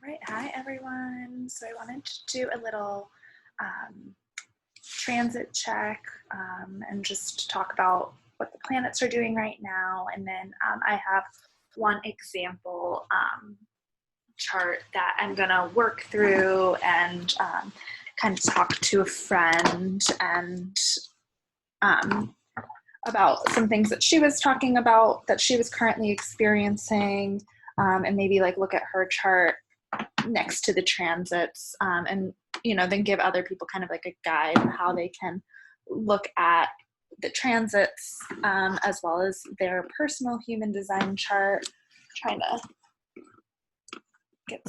Right, hi everyone. So I wanted to do a little transit check and just talk about what the planets are doing right now. And then I have one example chart that I'm gonna work through and kind of talk to a friend and about some things that she was talking about that she was currently experiencing, and maybe like look at her chart next to the transits, and then give other people kind of like a guide on how they can look at the transits, as well as their personal human design chart. Trying to get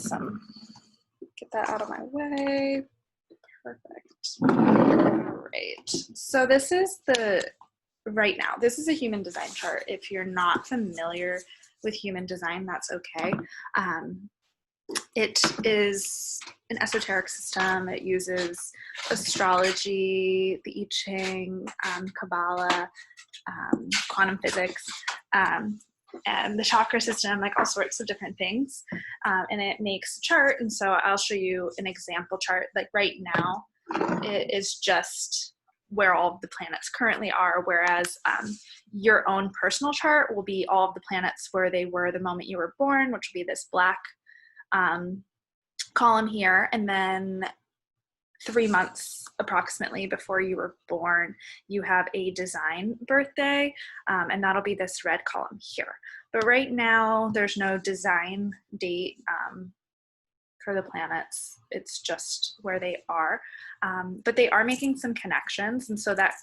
that out of my way. Perfect. All right, so this is this is a human design chart. If you're not familiar with human design, that's okay. It is an esoteric system. It uses astrology, the I Ching, Kabbalah, quantum physics, and the chakra system, like all sorts of different things. And it makes a chart. And so I'll show you an example chart. Like right now, it is just where all of the planets currently are, whereas your own personal chart will be all of the planets where they were the moment you were born, which will be this black column here, and then 3 months approximately before you were born, you have a design birthday, and that'll be this red column here. But right now, there's no design date for the planets. It's just where they are. But they are making some connections, and so that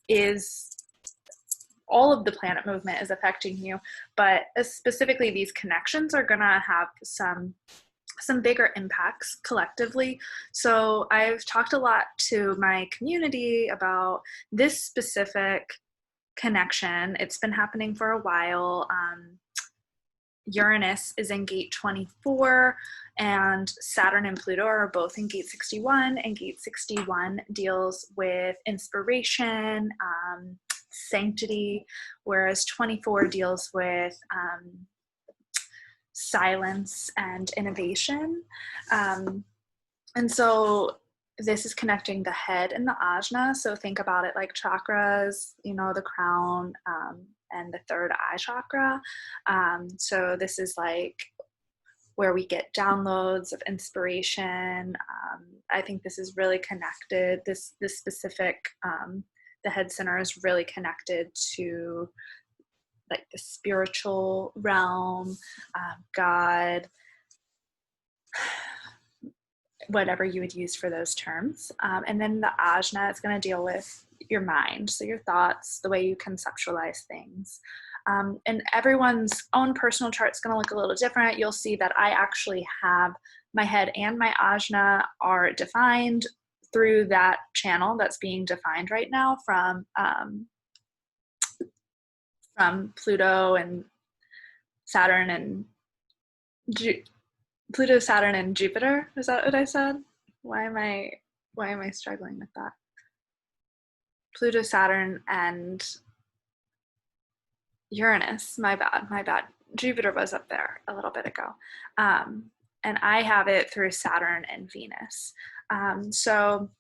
is all of the planet movement is affecting you, but specifically these connections are gonna have some bigger impacts collectively. So I've talked a lot to my community about this specific connection. It's been happening for a while. Uranus is in gate 24, and Saturn and Pluto are both in gate 61, and gate 61 deals with inspiration, sanctity, whereas 24 deals with silence and innovation. And so this is connecting the head and the ajna. So think about it like chakras, the crown, and the third eye chakra. So this is like where we get downloads of inspiration. I think this is really connected. This specific, the head center is really connected to like the spiritual realm, God, whatever you would use for those terms. And then the ajna is going to deal with your mind, so your thoughts, the way you conceptualize things. And everyone's own personal chart is going to look a little different. You'll see that I actually have my head and my ajna are defined through that channel that's being defined right now from Pluto and Saturn and Pluto, Saturn, and Jupiter. Is that what I said? Why am I struggling with that? Pluto, Saturn, and Uranus. My bad. Jupiter was up there a little bit ago. And I have it through Saturn and Venus. So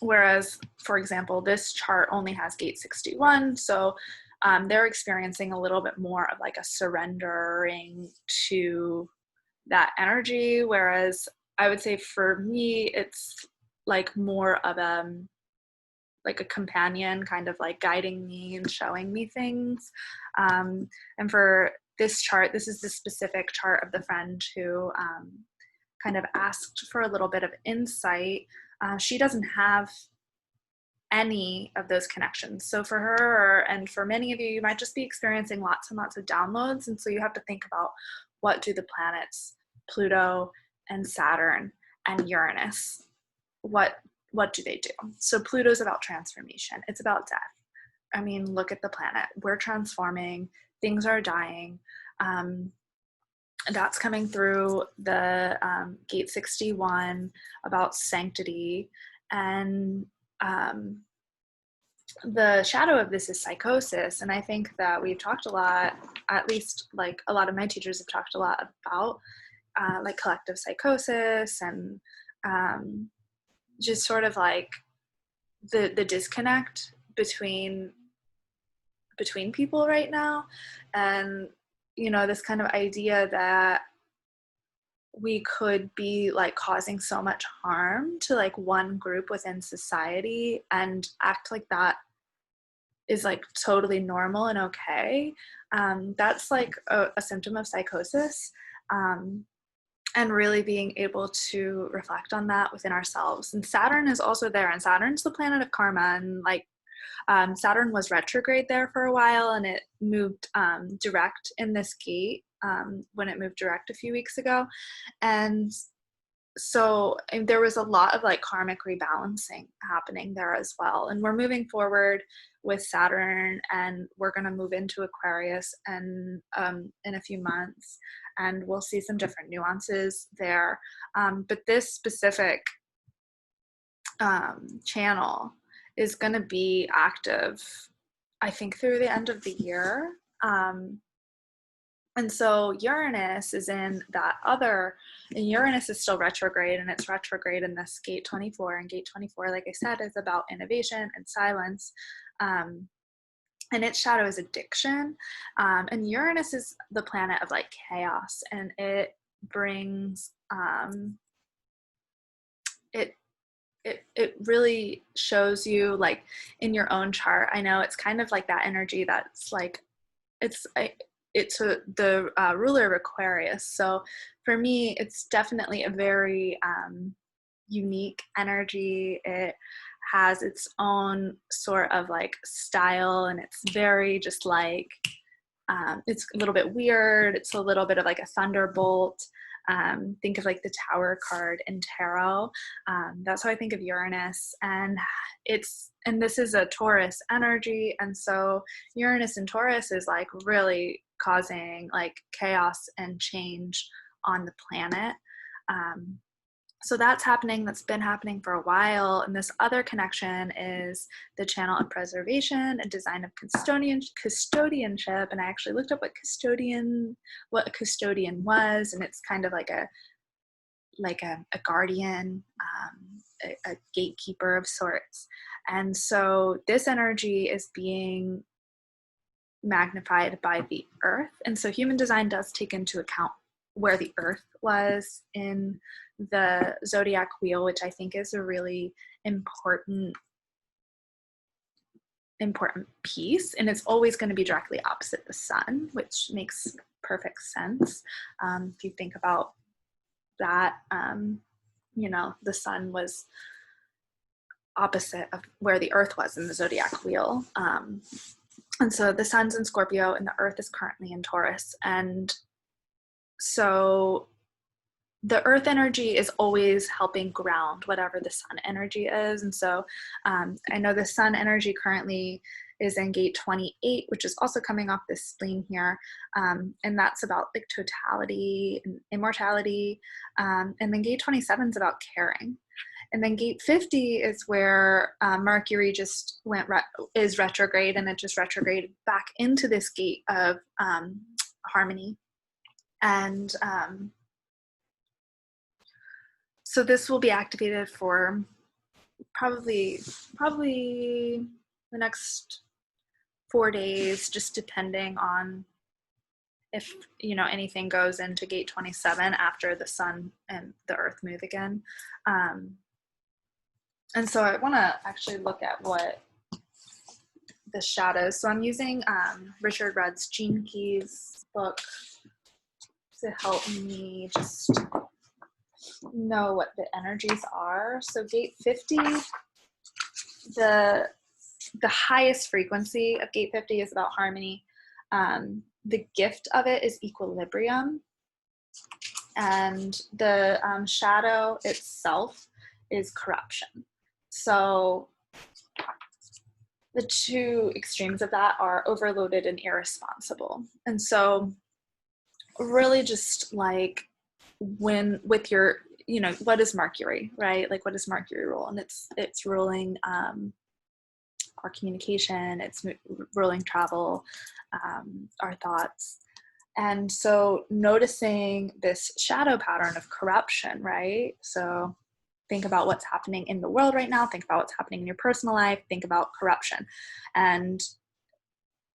whereas, for example, this chart only has gate 61, so they're experiencing a little bit more of like a surrendering to that energy, whereas I would say for me, it's like more of like a companion, kind of like guiding me and showing me things. And for this chart, this is the specific chart of the friend who kind of asked for a little bit of insight. She doesn't have any of those connections. So for her, and for many of you, you might just be experiencing lots and lots of downloads. And so you have to think about, what do the planets Pluto and Saturn and Uranus, what do they do? So Pluto's about transformation. It's about death. I mean, look at the planet. We're transforming. Things are dying. That's coming through the gate 61 about sanctity. And the shadow of this is psychosis. And I think that we've talked a lot, at least like a lot of my teachers have talked a lot about like collective psychosis and just sort of like the disconnect between people right now, and this kind of idea that we could be like causing so much harm to like one group within society and act like that is like totally normal and okay. That's like a symptom of psychosis, and really being able to reflect on that within ourselves. And Saturn is also there, and Saturn's the planet of karma, and like Saturn was retrograde there for a while, and it moved direct in this gate when it moved direct a few weeks ago. And so there was a lot of like karmic rebalancing happening there as well. And we're moving forward with Saturn, and we're going to move into Aquarius and in a few months, and we'll see some different nuances there. But this specific channel is going to be active, I think, through the end of the year. And so Uranus is in that other, and Uranus is still retrograde, and it's retrograde in this gate 24. And gate 24, like I said, is about innovation and silence. And its shadow is addiction. And Uranus is the planet of like chaos, and it brings, it really shows you like in your own chart. I know it's kind of like that energy that's like, it's the ruler of Aquarius. So for me, it's definitely a very unique energy. It has its own sort of like style, and it's very just like, it's a little bit weird. It's a little bit of like a thunderbolt. Think of like the Tower card in tarot. That's how I think of Uranus. And this is a Taurus energy. And so Uranus and Taurus is like really causing like chaos and change on the planet. So that's happening. That's been happening for a while. And this other connection is the channel of preservation and design of custodianship. And I actually looked up what a custodian was, and it's kind of like a guardian, a gatekeeper of sorts. And so this energy is being magnified by the earth. And so human design does take into account where the earth was in the zodiac wheel, which I think is a really important piece. And it's always going to be directly opposite the sun, which makes perfect sense. If you think about that, the sun was opposite of where the earth was in the zodiac wheel. And so the sun's in Scorpio, and the earth is currently in Taurus. And so the earth energy is always helping ground whatever the sun energy is. And so I know the sun energy currently is in gate 28, which is also coming off this spleen here. And that's about like totality and immortality. And then gate 27 is about caring. And then gate 50 is where Mercury just is retrograde, and it just retrograded back into this gate of harmony. And so this will be activated for probably the next 4 days, just depending on if anything goes into gate 27 after the sun and the earth move again. And so I want to actually look at what the shadows. So I'm using Richard Rudd's Gene Keys book to help me just know what the energies are. So gate 50, the highest frequency of gate 50 is about harmony. The gift of it is equilibrium. And the shadow itself is corruption. So the two extremes of that are overloaded and irresponsible. And so really just like with your, what is Mercury, right? Like what does Mercury rule? And it's ruling our communication, it's ruling travel, our thoughts. And so noticing this shadow pattern of corruption, right? So think about what's happening in the world right now, think about what's happening in your personal life, think about corruption. And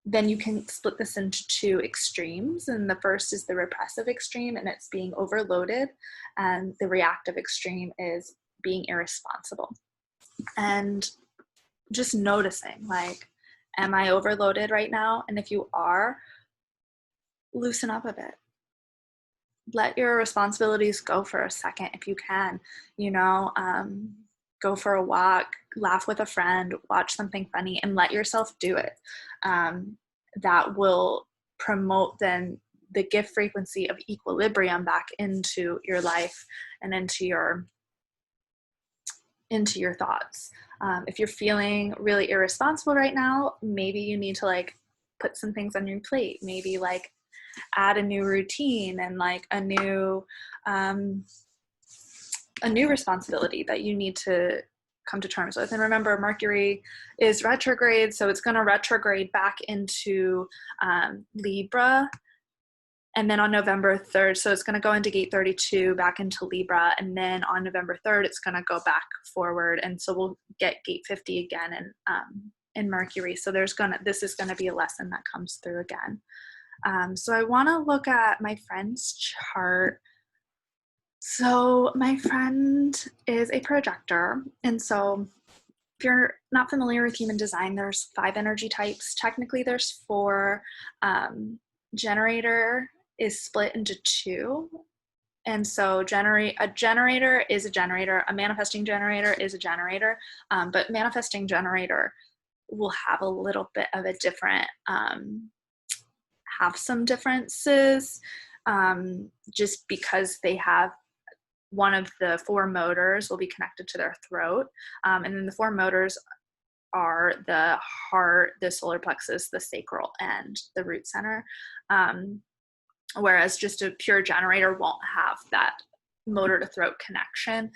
then you can split this into two extremes. And the first is the repressive extreme, and it's being overloaded. And the reactive extreme is being irresponsible. And just noticing, like, am I overloaded right now? And if you are, loosen up a bit. Let your responsibilities go for a second if you can, you know, go for a walk, laugh with a friend, watch something funny, and let yourself do it. That will promote then the gift frequency of equilibrium back into your life and into your thoughts. If you're feeling really irresponsible right now, maybe you need to like put some things on your plate, maybe like add a new routine and like a new responsibility that you need to come to terms with. And remember, Mercury is retrograde, so it's going to retrograde back into Libra, and then on November 3rd, so it's going to go into gate 32 back into Libra, and then on November 3rd it's going to go back forward, and so we'll get gate 50 again in Mercury. So this is going to be a lesson that comes through again. So I want to look at my friend's chart. So my friend is a projector, and so if you're not familiar with human design, there's 5 energy types. Technically there's 4. Generator is split into 2. And so a generator is a generator, a manifesting generator is a generator, but manifesting generator will have a little bit of a different, have some differences, just because they have one of the 4 motors will be connected to their throat. And then the 4 motors are the heart, the solar plexus, the sacral, and the root center. Whereas just a pure generator won't have that motor to throat connection.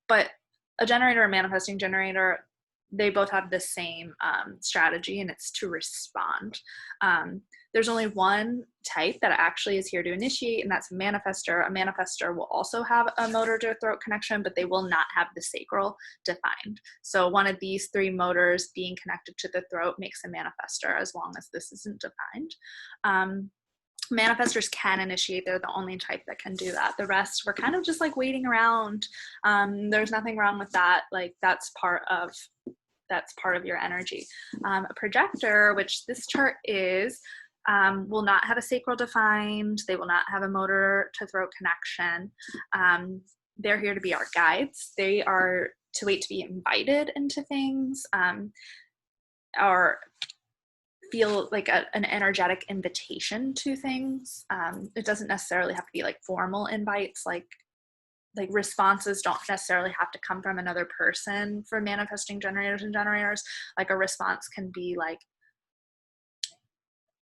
But a generator and manifesting generator, they both have the same strategy, and it's to respond. There's only one type that actually is here to initiate, and that's a manifester. A manifester will also have a motor to throat connection, but they will not have the sacral defined. So one of these 3 motors being connected to the throat makes a manifester, as long as this isn't defined. Manifestors can initiate. They're the only type that can do that. The rest, we're kind of just like waiting around. There's nothing wrong with that. Like that's part of your energy. A projector, which this chart is, will not have a sacral defined. They will not have a motor to throat connection. They're here to be our guides. They are to wait to be invited into things, or feel like an energetic invitation to things. It doesn't necessarily have to be like formal invites, like responses don't necessarily have to come from another person for manifesting generators and generators. Like a response can be like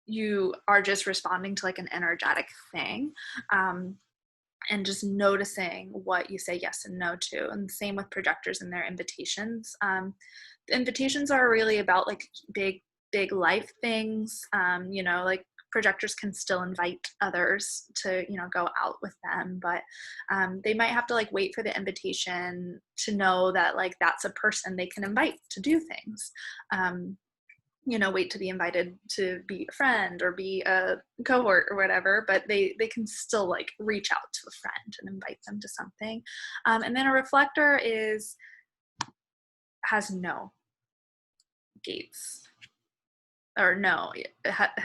you are just responding to like an energetic thing, and just noticing what you say yes and no to. And the same with projectors and their invitations. The invitations are really about like big life things. You know, like projectors can still invite others to, you know, go out with them, but they might have to like wait for the invitation to know that like that's a person they can invite to do things. You know, wait to be invited to be a friend or be a cohort or whatever, but they can still like reach out to a friend and invite them to something. And then a reflector has no gates. Or no,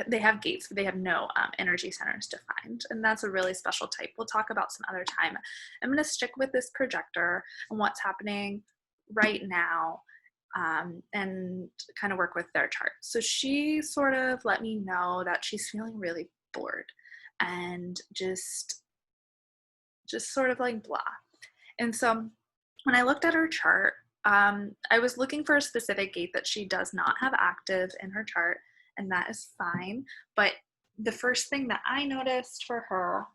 they have gates, but they have no energy centers defined. And that's a really special type. We'll talk about some other time. I'm going to stick with this projector and what's happening right now, and kind of work with their chart. So she sort of let me know that she's feeling really bored and just sort of like blah. And so when I looked at her chart, I was looking for a specific gate that she does not have active in her chart, and that is fine. But the first thing that I noticed for her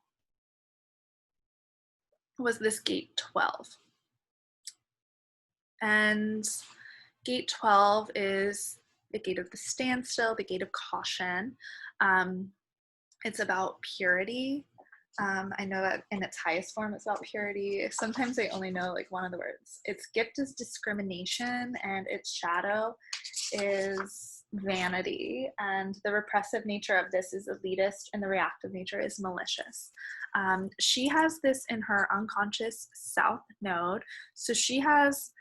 was this gate 12. And gate 12 is the gate of the standstill, the gate of caution. It's about purity. I know that in its highest form, it's about purity. Sometimes I only know like one of the words. Its gift is discrimination, and its shadow is vanity. And the repressive nature of this is elitist, and the reactive nature is malicious. She has this in her unconscious south node. So she has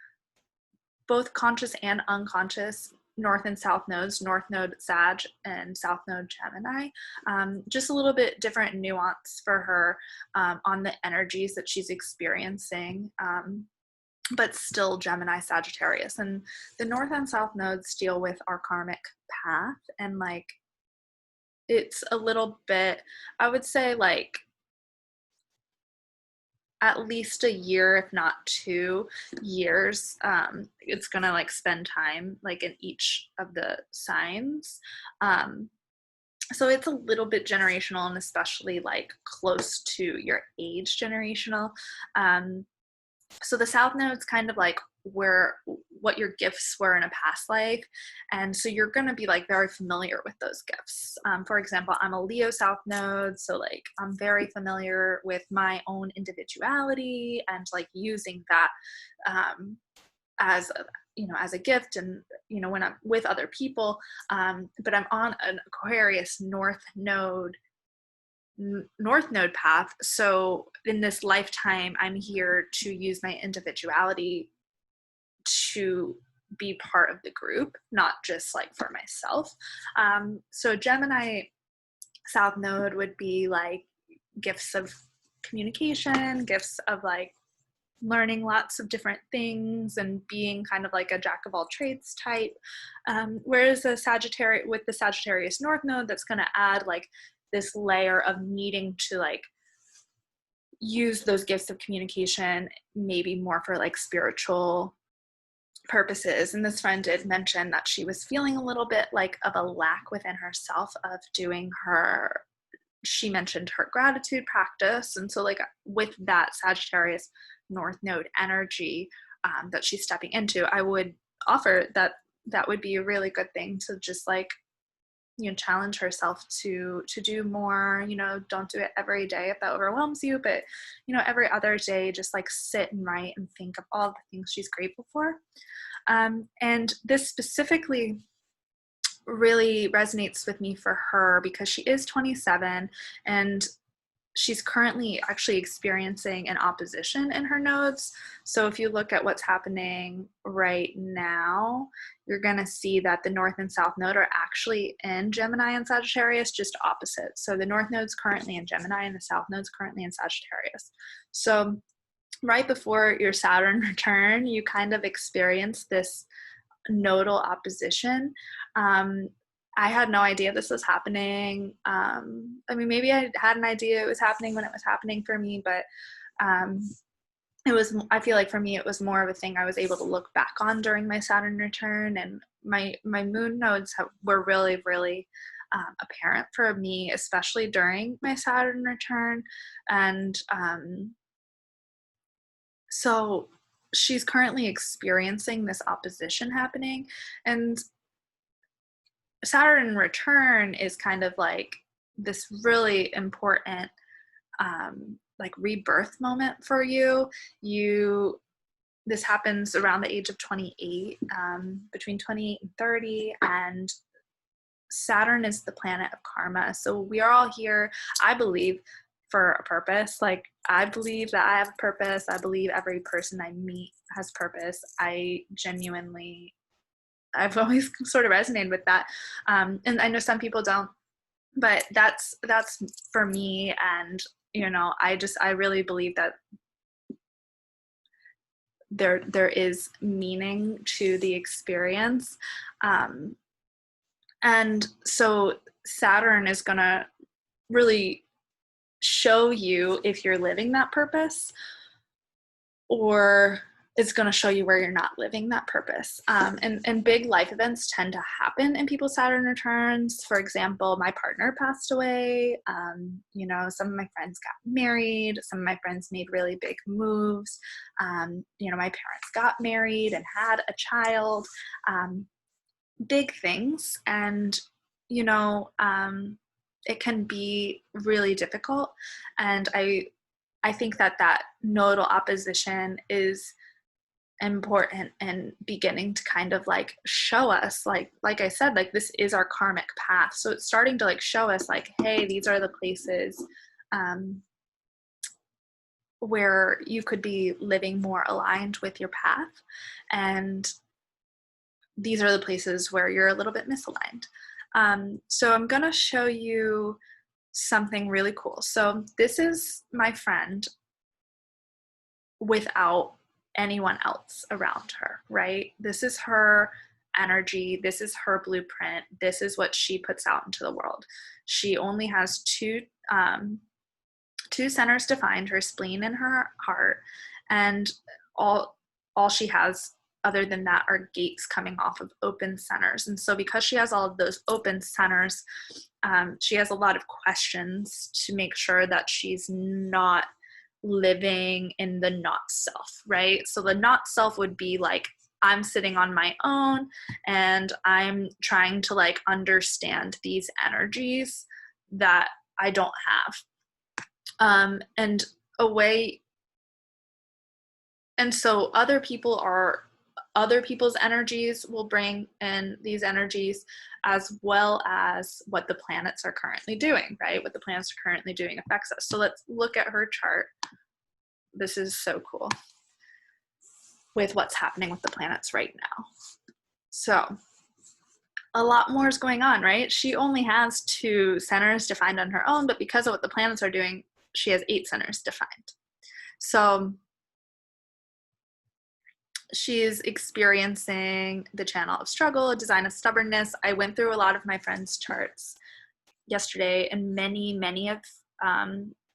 both conscious and unconscious north and south nodes, north node Sag and south node Gemini. Just a little bit different nuance for her on the energies that she's experiencing, but still Gemini Sagittarius. And the north and south nodes deal with our karmic path, and like it's a little bit, I would say, like at least a year, if not 2 years. It's gonna like spend time like in each of the signs. So it's a little bit generational, and especially like close to your age generational. So the south node's kind of like where what your gifts were in a past life, and so you're going to be like very familiar with those gifts. For example, I'm a Leo south node, so like I'm very familiar with my own individuality and like using that as a, as a gift, and when I'm with other people. But I'm on an Aquarius north node path. So in this lifetime, I'm here to use my individuality to be part of the group, not just like for myself. So Gemini South Node would be like gifts of communication, gifts of like learning lots of different things and being kind of like a jack of all trades type. Whereas the Sagittarius, with the Sagittarius North Node, that's going to add like this layer of needing to like use those gifts of communication maybe more for like spiritual purposes. And this friend did mention that she was feeling a little bit like of a lack within herself of doing her, she mentioned her gratitude practice. And so like with that Sagittarius North Node energy that she's stepping into, I would offer that that would be a really good thing to just like challenge herself to do more. Don't do it every day if that overwhelms you, but every other day just like sit and write and think of all the things she's grateful for. And this specifically really resonates with me for her because she is 27 and she's currently actually experiencing an opposition in her nodes. So if you look at what's happening right now, you're going to see that the North and South node are actually in Gemini and Sagittarius, just opposite. So the North node's currently in Gemini and the South node's currently in Sagittarius. So right before your Saturn return, you kind of experience this nodal opposition. I had no idea this was happening. I mean, maybe I had an idea it was happening when it was happening for me, but I feel like for me, it was more of a thing I was able to look back on during my Saturn return, and my moon nodes were really, really apparent for me, especially during my Saturn return. And so she's currently experiencing this opposition happening, and Saturn return is kind of like this really important like rebirth moment for you. This happens around the age of 28, between 28 and 30, and Saturn is the planet of karma. So we are all here, I believe, for a purpose. Like I believe that I have a purpose. I believe every person I meet has purpose. I've always sort of resonated with that. And I know some people don't, but that's for me. And, I really believe that there is meaning to the experience. And so Saturn is going to really show you if you're living that purpose, or it's going to show you where you're not living that purpose. And big life events tend to happen in people's Saturn returns. For example, my partner passed away. Some of my friends got married. Some of my friends made really big moves. My parents got married and had a child. Big things. And, it can be really difficult. And I think that nodal opposition is important and beginning to kind of like show us, like I said, like this is our karmic path. So it's starting to like show us like, hey, these are the places where you could be living more aligned with your path, and these are the places where you're a little bit misaligned. So I'm going to show you something really cool. So this is my friend without anyone else around her, right? This is her energy. This is her blueprint. This is what she puts out into the world. She only has two centers defined, her spleen and her heart, and all she has other than that are gates coming off of open centers. And so because she has all of those open centers, she has a lot of questions to make sure that she's not living in the not self, right? So the not self would be like, I'm sitting on my own and I'm trying to like understand these energies that I don't have. And a way, and so other people's energies will bring in these energies, as well as what the planets are currently doing, right? What the planets are currently doing affects us. So let's look at her chart. This is so cool with what's happening with the planets right now. So a lot more is going on, right? She only has 2 centers defined on her own, but because of what the planets are doing, she has 8 centers defined. So she's experiencing the channel of struggle, a design of stubbornness. I went through a lot of my friends' charts yesterday, and many of,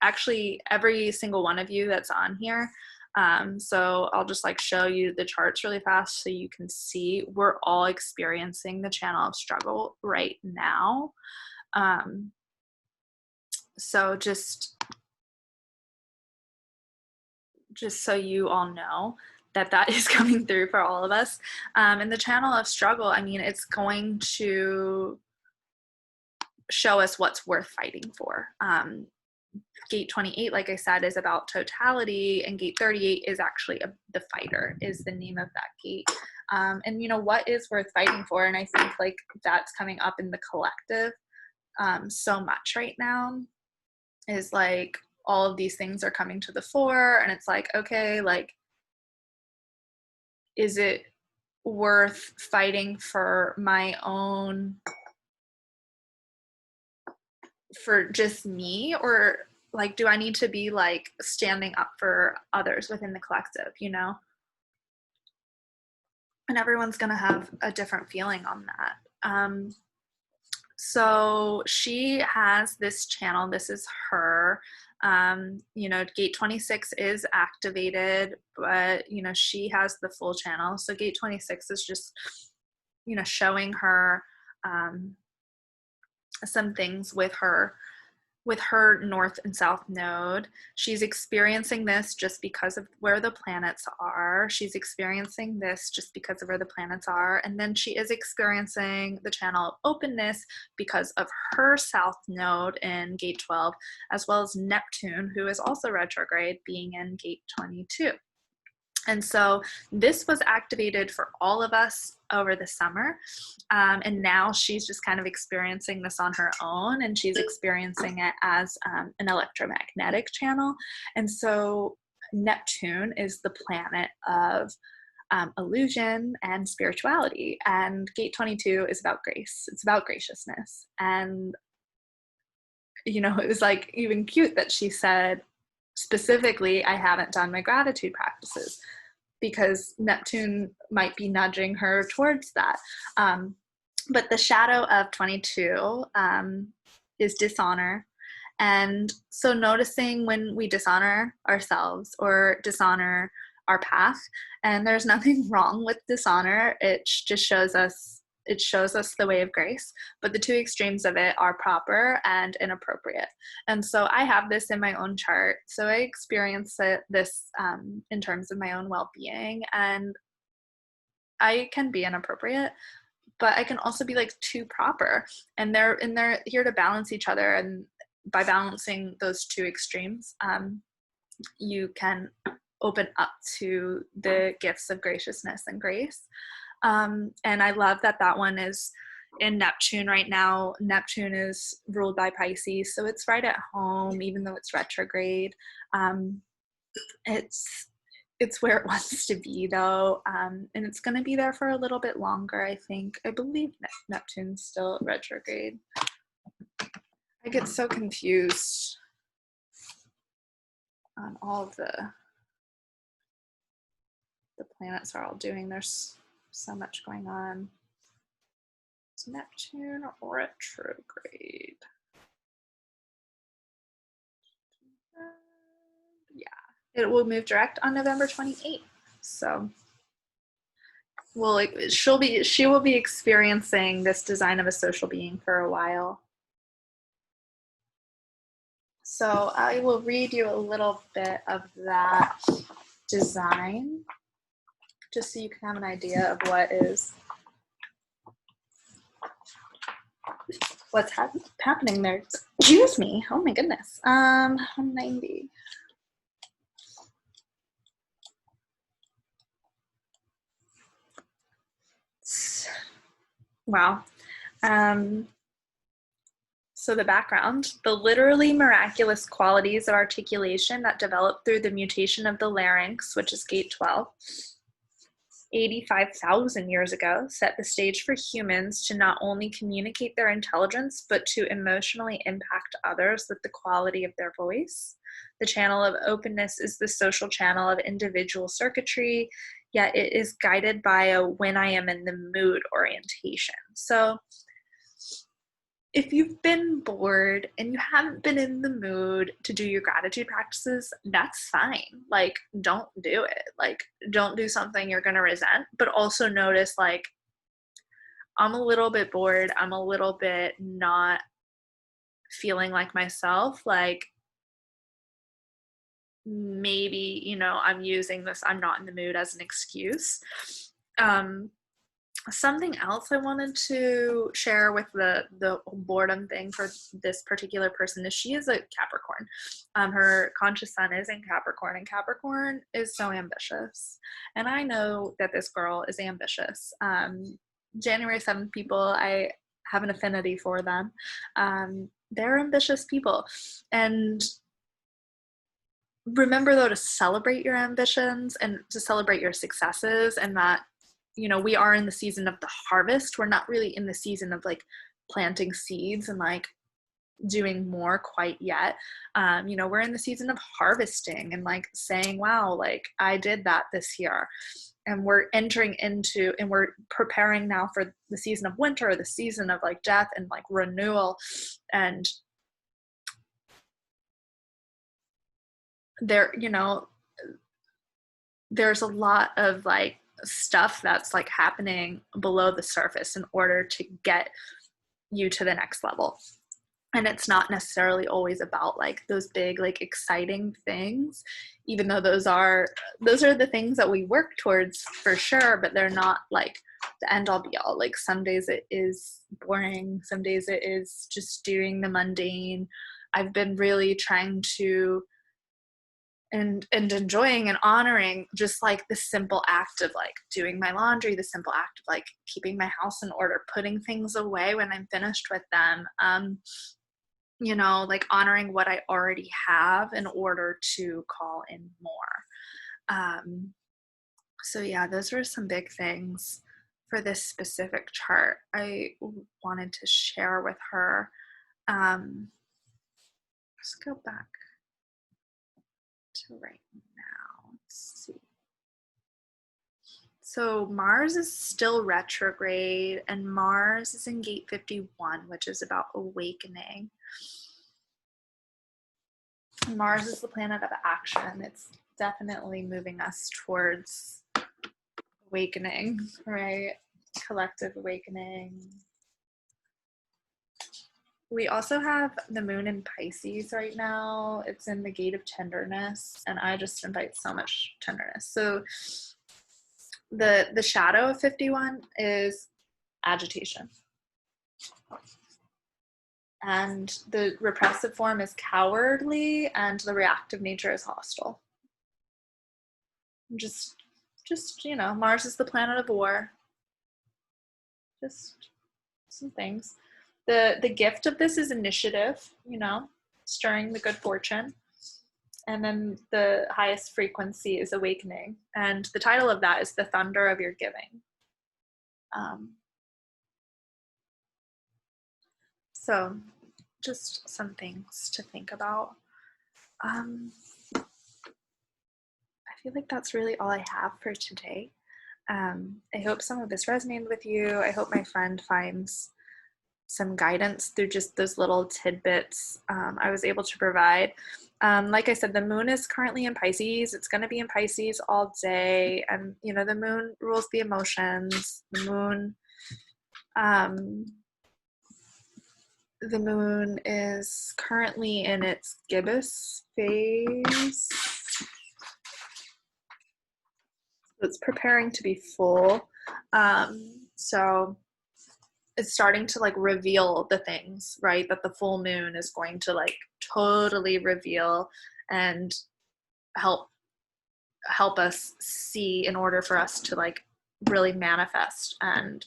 actually every single one of you that's on here. So I'll just like show you the charts really fast so you can see we're all experiencing the channel of struggle right now. So just so you all know that is coming through for all of us. And the channel of struggle, I mean, it's going to show us what's worth fighting for. Gate 28, like I said, is about totality, and gate 38 is actually the fighter, is the name of that gate. And you know, what is worth fighting for? And I think like that's coming up in the collective so much right now, is like all of these things are coming to the fore, and it's like, okay, like, is it worth fighting for my own, for just me, or like, do I need to be like standing up for others within the collective, you know? And everyone's gonna have a different feeling on that. So she has this channel, this is her, you know, gate 26 is activated, but you know, she has the full channel. So gate 26 is just, you know, showing her some things with her north and south node. She's experiencing this just because of where the planets are. She's experiencing this just because of where the planets are. And then she is experiencing the channel of openness because of her south node in gate 12, as well as Neptune, who is also retrograde, being in gate 22. And so this was activated for all of us over the summer. And now she's just kind of experiencing this on her own, and she's experiencing it as an electromagnetic channel. And so Neptune is the planet of illusion and spirituality. And gate 22 is about grace. It's about graciousness. And, you know, it was like even cute that she said, specifically, I haven't done my gratitude practices, because Neptune might be nudging her towards that. But the shadow of 22 is dishonor. And so noticing when we dishonor ourselves or dishonor our path, and there's nothing wrong with dishonor, it just shows us the way of grace, but the 2 extremes of it are proper and inappropriate. And so I have this in my own chart. So I experience this in terms of my own well-being, and I can be inappropriate, but I can also be like too proper, and they're here to balance each other. And by balancing those two extremes, you can open up to the gifts of graciousness and grace. And I love that that one is in Neptune right now. Neptune is ruled by Pisces, so it's right at home, even though it's retrograde. It's where it wants to be, though, and it's going to be there for a little bit longer, I think. I believe Neptune's still retrograde. I get so confused on all of the planets are all doing. There's so much going on. It's Neptune retrograde. Yeah, it will move direct on November 28th. So she will be experiencing this design of a social being for a while. So I will read you a little bit of that design, just so you can have an idea of what's happening there. Excuse me. Oh my goodness. 190. Wow. So the background: the literally miraculous qualities of articulation that develop through the mutation of the larynx, which is gate 12, 85,000 years ago, set the stage for humans to not only communicate their intelligence, but to emotionally impact others with the quality of their voice. The channel of openness is the social channel of individual circuitry, yet it is guided by a when I am in the mood orientation. So if you've been bored and you haven't been in the mood to do your gratitude practices, that's fine. Like, don't do it. Like, don't do something you're going to resent, but also notice, like, I'm a little bit bored. I'm a little bit not feeling like myself. Like, maybe, you know, I'm using this I'm not in the mood as an excuse. Something else I wanted to share with the boredom thing for this particular person is she is a Capricorn. Her conscious sun is in Capricorn, and Capricorn is so ambitious. And I know that this girl is ambitious. January 7th people, I have an affinity for them. They're ambitious people. And remember, though, to celebrate your ambitions and to celebrate your successes, and that, you know, we are in the season of the harvest. We're not really in the season of like planting seeds and like doing more quite yet. You know, we're in the season of harvesting and like saying, wow, like I did that this year. And we're entering into, and we're preparing now for the season of winter, the season of like death and like renewal. And there, you know, there's a lot of like stuff that's like happening below the surface in order to get you to the next level. And it's not necessarily always about like those big, like exciting things, even though those are the things that we work towards for sure, but they're not like the end all be all. Like some days it is boring, some days it is just doing the mundane. I've been really trying to and enjoying and honoring just like the simple act of like doing my laundry, the simple act of like keeping my house in order, putting things away when I'm finished with them. You know, like honoring what I already have in order to call in more. So yeah, those were some big things for this specific chart I wanted to share with her. Let's go back to right now. Let's see. So Mars is still retrograde, and Mars is in gate 51, which is about awakening. Mars is the planet of action. It's definitely moving us towards awakening, right? Collective awakening. We also have the moon in Pisces right now. It's in the gate of tenderness, and I just invite so much tenderness. So the shadow of 51 is agitation. And the repressive form is cowardly, and the reactive nature is hostile. Just, you know, Mars is the planet of war. Just some things. The gift of this is initiative, you know, stirring the good fortune. And then the highest frequency is awakening. And the title of that is The Thunder of Your Giving. So just some things to think about. I feel like that's really all I have for today. I hope some of this resonated with you. I hope my friend finds some guidance through just those little tidbits I was able to provide. Like I said, the moon is currently in Pisces. It's going to be in Pisces all day. And, you know, the moon rules the emotions. The moon is currently in its gibbous phase. It's preparing to be full. So it's starting to like reveal the things, right, that the full moon is going to like totally reveal and help us see in order for us to like really manifest and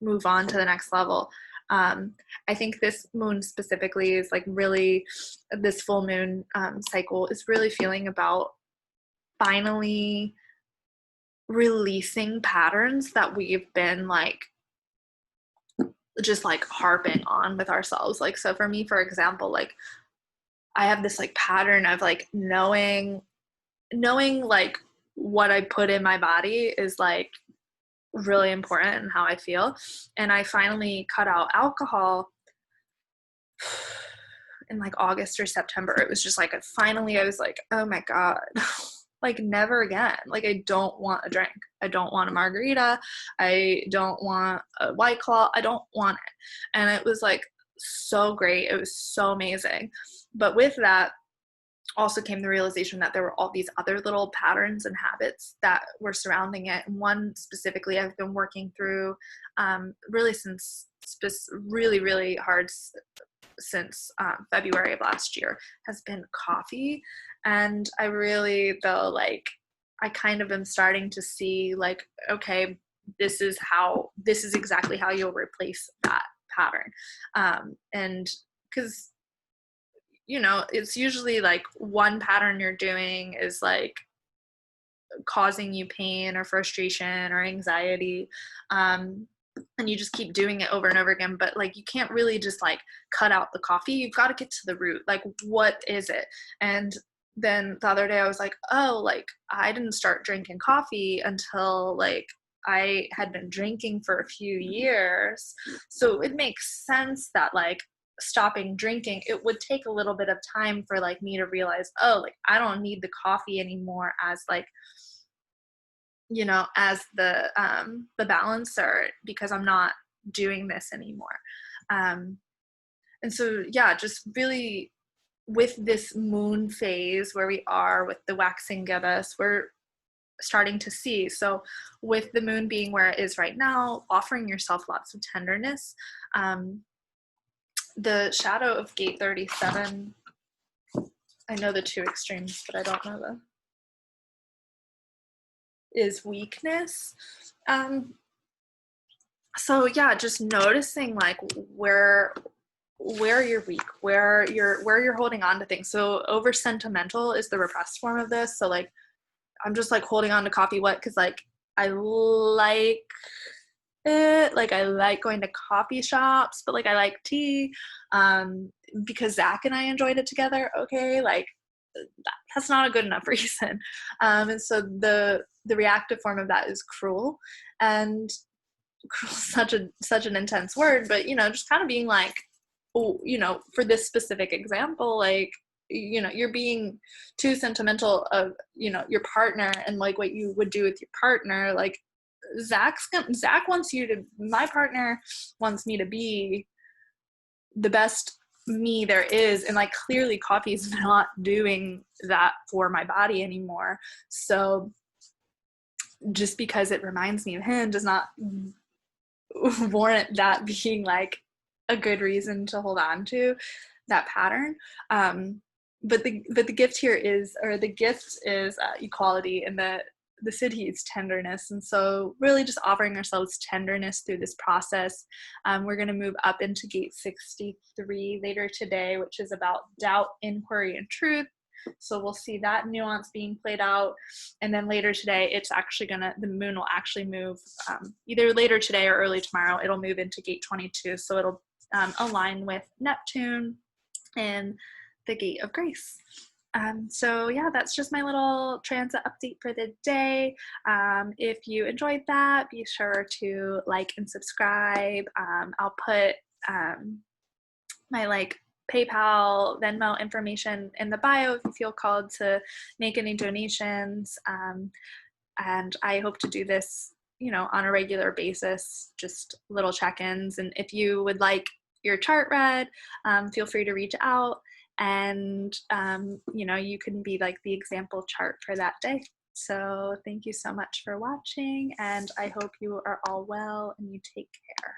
move on to the next level. I think this moon specifically is like really, this full moon cycle is really feeling about finally releasing patterns that we've been like just like harping on with ourselves. Like, so for me, for example, like I have this like pattern of like knowing like what I put in my body is like really important in how I feel. And I finally cut out alcohol in like August or September. It was just like finally I was like, oh my God, like never again. Like I don't want a drink. I don't want a margarita. I don't want a White Claw. I don't want it. And it was like so great. It was so amazing. But with that also came the realization that there were all these other little patterns and habits that were surrounding it. And one specifically I've been working through really since really hard since February of last year has been coffee. And I really, though, like I kind of am starting to see like, okay, this is exactly how you'll replace that pattern. And because, you know, it's usually like one pattern you're doing is like causing you pain or frustration or anxiety. And you just keep doing it over and over again, but like you can't really just like cut out the coffee. You've got to get to the root. Like, what is it? And then the other day I was like, oh, like I didn't start drinking coffee until like I had been drinking for a few years. So it makes sense that like stopping drinking, it would take a little bit of time for like me to realize, oh, like I don't need the coffee anymore as like, you know, as the balancer, because I'm not doing this anymore. And so, yeah, just really with this moon phase where we are with the waxing gibbous, we're starting to see. So with the moon being where it is right now, offering yourself lots of tenderness. The shadow of gate 37, I know the two extremes, but I don't know is weakness. So yeah, just noticing like where you're weak, where you're holding on to things. So over sentimental is the repressed form of this. So like I'm just like holding on to coffee. What? Because like I like it, like I like going to coffee shops, but like I like tea because Zach and I enjoyed it together. Okay, like that's not a good enough reason. And so the reactive form of that is cruel. And cruel is such an intense word, but you know, just kind of being like, oh, you know, for this specific example, like, you know, you're being too sentimental of, you know, your partner and like what you would do with your partner. Like Zach wants you to, my partner wants me to be the best me there is, and like clearly coffee is not doing that for my body anymore. So just because it reminds me of him does not warrant that being like a good reason to hold on to that pattern. But the gift here is, or the gift is equality, and the siddhi is tenderness. And so really just offering ourselves tenderness through this process. We're going to move up into gate 63 later today, which is about doubt, inquiry, and truth. So we'll see that nuance being played out. And then later today, it's actually the moon will actually move either later today or early tomorrow. It'll move into gate 22. So it'll align with Neptune and the gate of grace. So yeah, that's just my little transit update for the day. If you enjoyed that, be sure to like and subscribe. I'll put my like PayPal, Venmo information in the bio if you feel called to make any donations. And I hope to do this, on a regular basis, just little check-ins. And if you would like your chart read, feel free to reach out, and you can be like the example chart for that day. So thank you so much for watching, and I hope you are all well and you take care.